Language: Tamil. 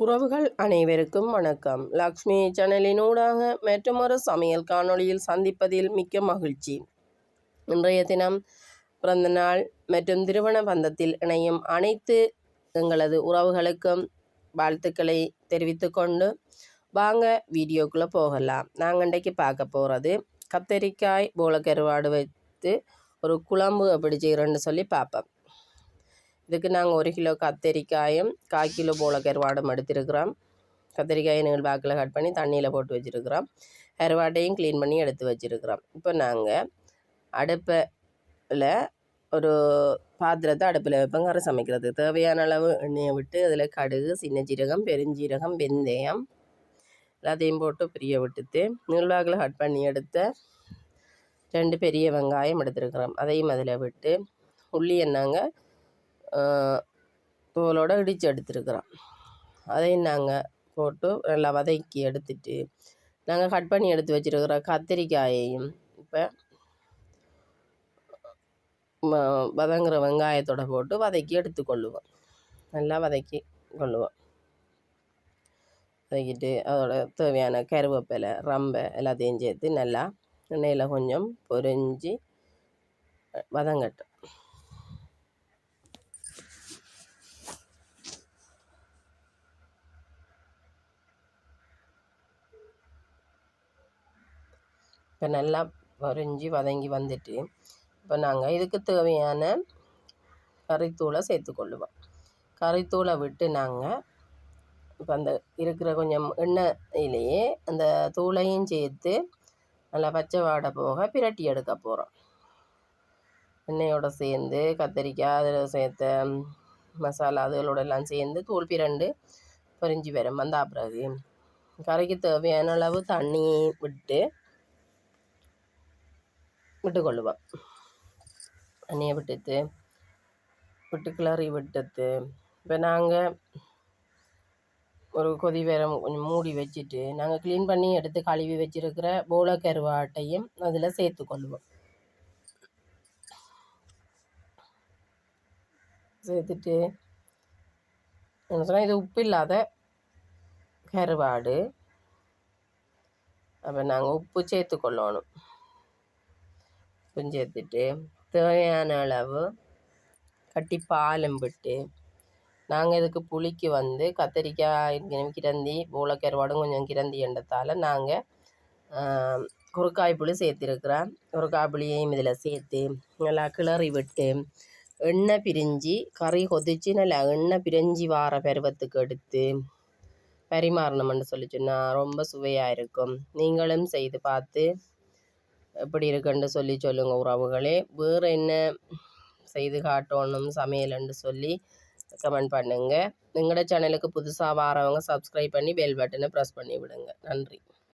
உறவுகள் அனைவருக்கும் வணக்கம். லக்ஷ்மி சேனலினூடாக மற்றொரு சமையல் காணொளியில் சந்திப்பதில் மிக்க மகிழ்ச்சி. இன்றைய தினம் பிறந்த நாள் மற்றும் திருமண பந்தத்தில் இணையும் அனைத்து எங்களது உறவுகளுக்கும் வாழ்த்துக்களை தெரிவித்து கொண்டு வாங்க வீடியோக்குள்ளே போகலாம். நாங்கள் இன்றைக்கு பார்க்க போகிறது கத்தரிக்காய் போலக்கருவாடு வைத்து ஒரு குழம்பு எப்படி செய்கிறேன்னு சொல்லி பார்ப்போம். இதுக்கு நாங்கள் 1 கிலோ கத்தரிக்காயும் 1/4 கிலோ போலக்கருவாடும் எடுத்துருக்கிறோம். கத்தரிக்காயை நீள்வாக்கில் கட் பண்ணி தண்ணியில் போட்டு வச்சுருக்கிறோம். கருவாட்டையும் க்ளீன் பண்ணி எடுத்து வச்சுருக்கிறோம். இப்போ நாங்கள் அடுப்பில் ஒரு பாத்திரத்தை அடுப்பில் வைப்போம். கரை சமைக்கிறதுக்கு தேவையான அளவு எண்ணெயை விட்டு அதில் கடுகு, சின்ன சீரகம், பெருஞ்சீரகம், வெந்தயம் எல்லாத்தையும் போட்டு பிரிய விட்டுட்டு நீள்வாக்கில் கட் பண்ணி எடுத்த 2 பெரிய வெங்காயம் எடுத்துருக்கிறோம். அதையும் அதில் விட்டு உள்ளி எண்ணாங்க தோலோடு இடித்து எடுத்துருக்குறோம். அதையும் நாங்கள் போட்டு நல்லா வதக்கி எடுத்துட்டு நாங்கள் கட் பண்ணி எடுத்து வச்சுருக்கிற கத்திரிக்காயையும் இப்போ வதங்குற வெங்காயத்தோடு போட்டு வதக்கி எடுத்துக்கொள்ளுவோம். நல்லா வதக்கி கொள்ளுவோம். வதக்கிட்டு அதோட தேவையான கருவேப்பிலை, ரம்பை எல்லாத்தையும் சேர்த்து நல்லா எண்ணெயில் கொஞ்சம் பொரிஞ்சு வதங்கட்டும். இப்போ நல்லா பொரிஞ்சு வதங்கி வந்துட்டு இப்போ நாங்கள் இதுக்கு தேவையான கறித்தூளை சேர்த்துக்கொள்ளுவோம். கறித்தூளை விட்டு நாங்கள் இப்போ அந்த இருக்கிற கொஞ்சம் எண்ணெயிலேயே அந்த தூளையும் சேர்த்து நல்லா பச்சை வாடை போக பிரட்டி எடுக்க போகிறோம். எண்ணெயோடு சேர்ந்து கத்தரிக்காய் அதில் சேர்த்த மசாலா அதுகளோடெல்லாம் சேர்ந்து தூள் பிரண்டு பொரிஞ்சு வரும். வந்த பிறகு கறிக்கு தேவையான அளவு தண்ணி விட்டுக்கொள்ளுவோம். தண்ணியை விட்டு கிளறி விட்டுட்டு இப்போ நாங்கள் ஒரு கொதி வேறம் கொஞ்சம் மூடி வச்சுட்டு நாங்கள் க்ளீன் பண்ணி எடுத்து கழுவி வச்சுருக்கிற போலக்கருவாட்டையும் அதில் சேர்த்துக்கொள்ளுவோம். சேர்த்துட்டு என்ன சொன்னால் இது உப்பு இல்லாத கருவாடு. அப்போ நாங்கள் உப்பு சேர்த்துக்கொள்ளணும். உப்பும் சேர்த்துட்டு தேவையான அளவு கட்டி பாலும் விட்டு நாங்கள் இதுக்கு புளிக்கு கத்தரிக்காய் கிரந்தி போலக்கருவாடும் கொஞ்சம் கிரந்தி என்றதால் நாங்கள் குறுக்காய் புளி சேர்த்துருக்குறோம். குறுக்காய் புளியையும் இதில் சேர்த்து நல்லா கிளறி விட்டு எண்ணெய் பிரிஞ்சு கறி கொதித்து நல்லா எண்ணெய் பிரிஞ்சு வார பருவத்துக்கு எடுத்து பரிமாறணும்னு சொன்னால் ரொம்ப சுவையாக இருக்கும். நீங்களும் செய்து பார்த்து எப்படி இருக்குன்னு சொல்லுங்கள் உறவுகளே. வேறு என்ன செய்து காட்டணும் சமையல்னு சொல்லி கமெண்ட் பண்ணுங்கள். எங்களோட சேனலுக்கு புதுசாக வரவங்க சப்ஸ்கிரைப் பண்ணி பெல் பட்டனை ப்ரெஸ் பண்ணி விடுங்க. நன்றி.